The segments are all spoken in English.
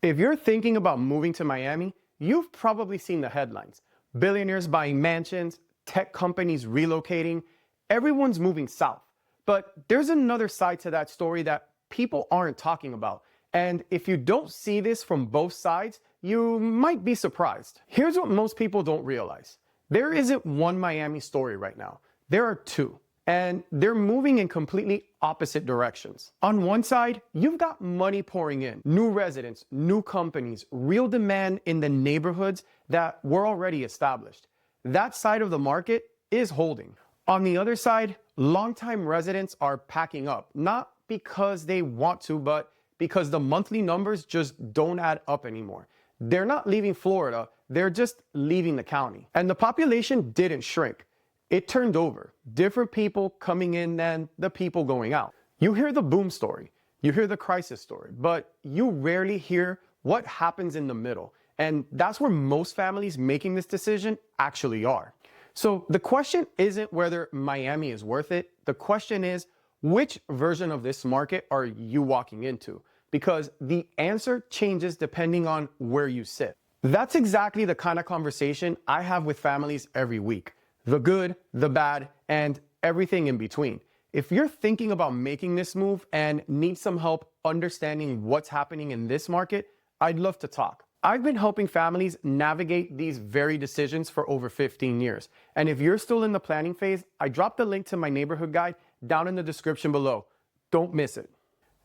If you're thinking about moving to Miami, you've probably seen the headlines. Billionaires buying mansions, tech companies relocating, everyone's moving south. But there's another side to that story that people aren't talking about. And if you don't see this from both sides, you might be surprised. Here's what most people don't realize. There isn't one Miami story right now. There are two. And they're moving in completely opposite directions. On one side, you've got money pouring in, new residents, new companies, real demand in the neighborhoods that were already established. That side of the market is holding. On the other side, longtime residents are packing up, not because they want to, but because the monthly numbers just don't add up anymore. They're not leaving Florida, they're just leaving the county. And the population didn't shrink. It turned over. Different people coming in than the people going out. You hear the boom story, you hear the crisis story, but you rarely hear what happens in the middle. And that's where most families making this decision actually are. So the question isn't whether Miami is worth it. The question is, which version of this market are you walking into? Because the answer changes depending on where you sit. That's exactly the kind of conversation I have with families every week. The good, the bad, and everything in between. If you're thinking about making this move and need some help understanding what's happening in this market, I'd love to talk. I've been helping families navigate these very decisions for over 15 years. And if you're still in the planning phase, I dropped the link to my neighborhood guide down in the description below. Don't miss it.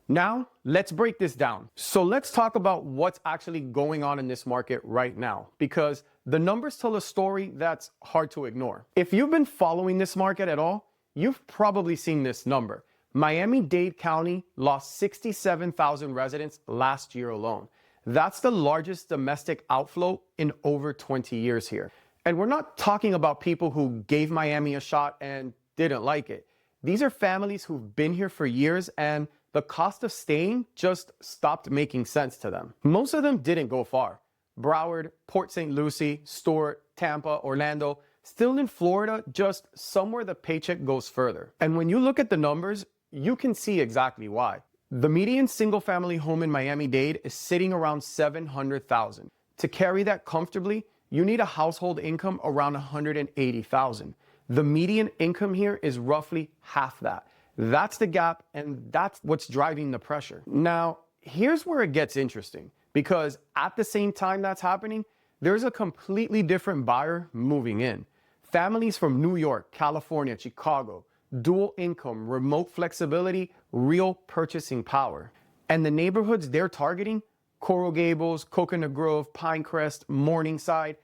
Now, let's break this down. So let's talk about what's actually going on in this market right now, because the numbers tell a story that's hard to ignore. If you've been following this market at all, you've probably seen this number. Miami-Dade County lost 67,000 residents last year alone. That's the largest domestic outflow in over 20 years here. And we're not talking about people who gave Miami a shot and didn't like it. These are families who've been here for years and the cost of staying just stopped making sense to them. Most of them didn't go far. Broward, Port St. Lucie, Stuart, Tampa, Orlando, still in Florida, just somewhere the paycheck goes further. And when you look at the numbers, you can see exactly why. The median single-family home in Miami-Dade is sitting around $700,000. To carry that comfortably, you need a household income around $180,000. The median income here is roughly half that. That's the gap, and that's what's driving the pressure. Now, here's where it gets interesting, because at the same time that's happening, there's a completely different buyer moving in. Families from New York, California, Chicago, dual income, remote flexibility, real purchasing power. And the neighborhoods they're targeting, Coral Gables, Coconut Grove, Pinecrest, Morningside,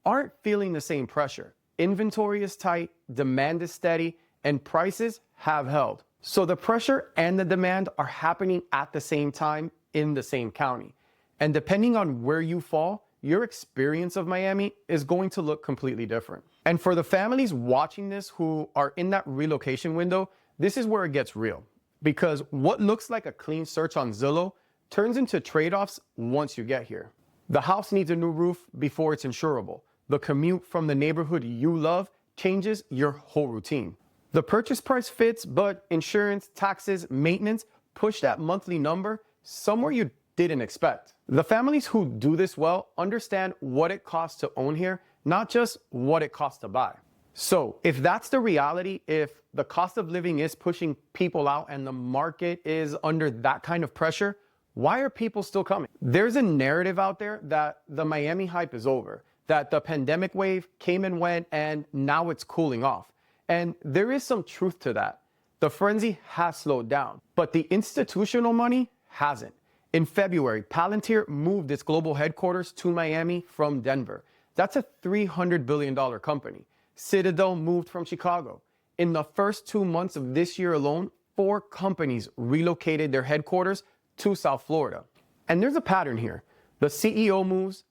aren't feeling the same pressure. Inventory is tight, demand is steady, and prices have held. So the pressure and the demand are happening at the same time in the same county. And depending on where you fall, your experience of Miami is going to look completely different. And for the families watching this who are in that relocation window, this is where it gets real. Because what looks like a clean search on Zillow turns into trade-offs once you get here. The house needs a new roof before it's insurable. The commute from the neighborhood you love changes your whole routine. The purchase price fits, but insurance, taxes, maintenance push that monthly number somewhere you didn't expect. The families who do this well understand what it costs to own here, not just what it costs to buy. So if that's the reality, if the cost of living is pushing people out and the market is under that kind of pressure, why are people still coming? There's a narrative out there that the Miami hype is over, that the pandemic wave came and went and now it's cooling off. And there is some truth to that. The frenzy has slowed down, but the institutional money hasn't. In February, Palantir moved its global headquarters to Miami from Denver. That's a $300 billion company. Citadel moved from Chicago. In the first 2 months of this year alone, 4 companies relocated their headquarters to South Florida. And there's a pattern here. The CEO moves,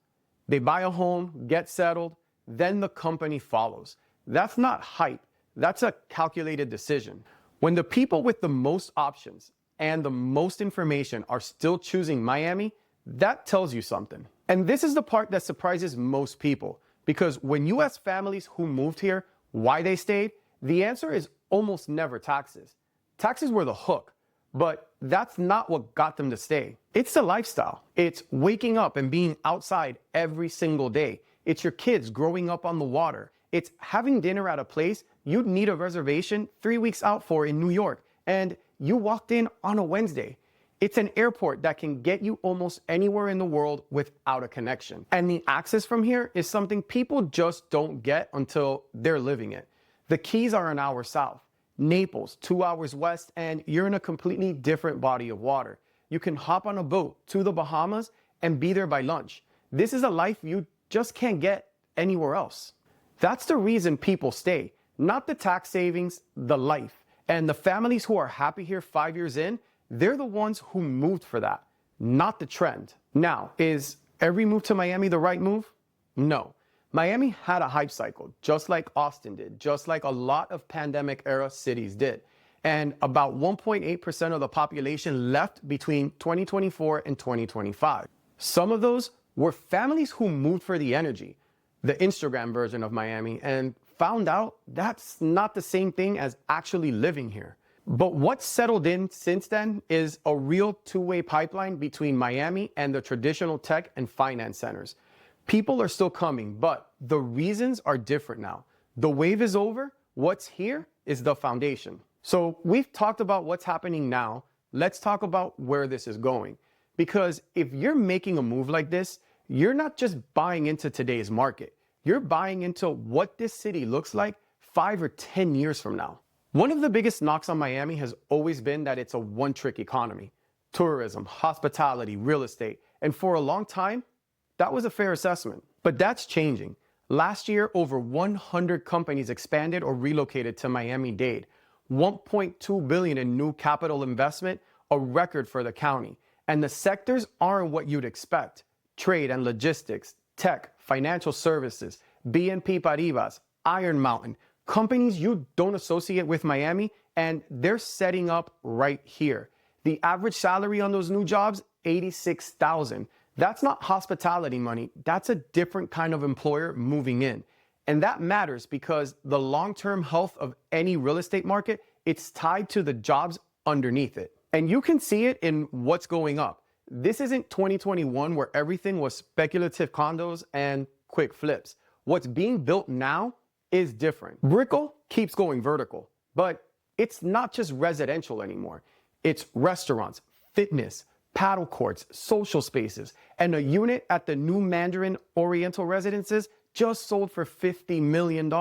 they buy a home, get settled, then the company follows. That's not hype. That's a calculated decision. When the people with the most options and the most information are still choosing Miami, that tells you something. And this is the part that surprises most people, because when you ask families who moved here why they stayed, the answer is almost never taxes. Taxes were the hook. But that's not what got them to stay. It's the lifestyle. It's waking up and being outside every single day. It's your kids growing up on the water. It's having dinner at a place you'd need a reservation 3 weeks out for in New York, and you walked in on a Wednesday. It's an airport that can get you almost anywhere in the world without a connection. And the access from here is something people just don't get until they're living it. The Keys are an hour south, Naples 2 hours west, and you're in a completely different body of water. You can hop on a boat to the Bahamas and be there by lunch. This is a life you just can't get anywhere else. That's the reason people stay, not the tax savings, the life. And the families who are happy here 5 years in, they're the ones who moved for that, not the trend. Now, is every move to Miami the right move? No. Miami had a hype cycle, just like Austin did, just like a lot of pandemic-era cities did. And about 1.8% of the population left between 2024 and 2025. Some of those were families who moved for the energy, the Instagram version of Miami, and found out that's not the same thing as actually living here. But what's settled in since then is a real two-way pipeline between Miami and the traditional tech and finance centers. People are still coming, but the reasons are different now. The wave is over. What's here is the foundation. So we've talked about what's happening now. Let's talk about where this is going. Because if you're making a move like this, you're not just buying into today's market. You're buying into what this city looks like 5 or 10 years from now. One of the biggest knocks on Miami has always been that it's a one-trick economy. Tourism, hospitality, real estate. And for a long time, that was a fair assessment. But that's changing. Last year, over 100 companies expanded or relocated to Miami-Dade. $1.2 billion in new capital investment, a record for the county. And the sectors aren't what you'd expect. Trade and logistics, tech, financial services, BNP Paribas, Iron Mountain, companies you don't associate with Miami, and they're setting up right here. The average salary on those new jobs, $86,000. That's not hospitality money. That's a different kind of employer moving in. And that matters because the long-term health of any real estate market, it's tied to the jobs underneath it. And you can see it in what's going up. This isn't 2021 where everything was speculative condos and quick flips. What's being built now is different. Brickell keeps going vertical, but it's not just residential anymore. It's restaurants, fitness, paddle courts, social spaces, and a unit at the new Mandarin Oriental Residences just sold for $50 million.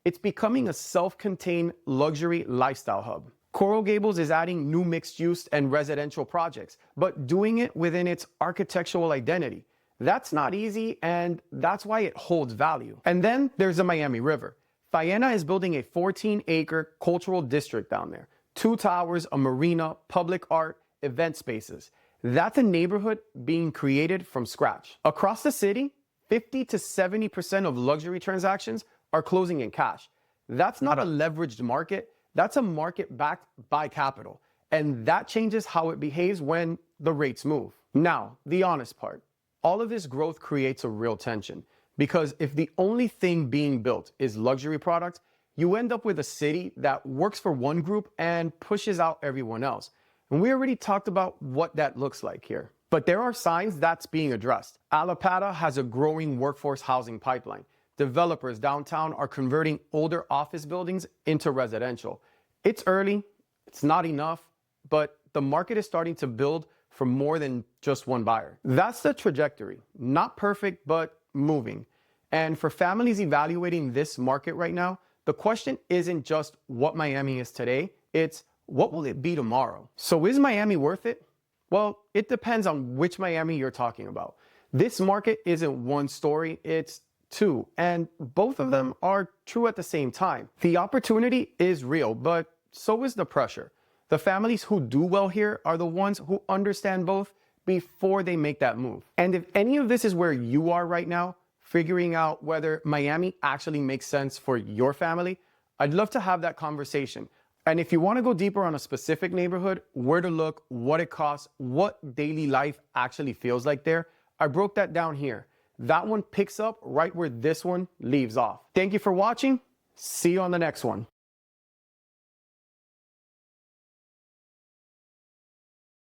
It's becoming a self-contained luxury lifestyle hub. Coral Gables is adding new mixed-use and residential projects, but doing it within its architectural identity. That's not easy, and that's why it holds value. And then there's the Miami River. Faena is building a 14-acre cultural district down there. 2 towers, a marina, public art, event spaces. That's a neighborhood being created from scratch. Across the city, 50 to 70% of luxury transactions are closing in cash. That's not a leveraged market. That's a market backed by capital. And that changes how it behaves when the rates move. Now, the honest part. All of this growth creates a real tension. Because if the only thing being built is luxury products, you end up with a city that works for one group and pushes out everyone else. And we already talked about what that looks like here. But there are signs that's being addressed. Alapata has a growing workforce housing pipeline. Developers downtown are converting older office buildings into residential. It's early, it's not enough, but the market is starting to build for more than just one buyer. That's the trajectory. Not perfect, but moving. And for families evaluating this market right now, the question isn't just what Miami is today, it's what will it be tomorrow? So is Miami worth it? Well, it depends on which Miami you're talking about. This market isn't one story, it's two, and both of them are true at the same time. The opportunity is real, but so is the pressure. The families who do well here are the ones who understand both before they make that move. And if any of this is where you are right now, figuring out whether Miami actually makes sense for your family, I'd love to have that conversation. And if you want to go deeper on a specific neighborhood, where to look, what it costs, what daily life actually feels like there, I broke that down here. That one picks up right where this one leaves off. Thank you for watching. See you on the next one.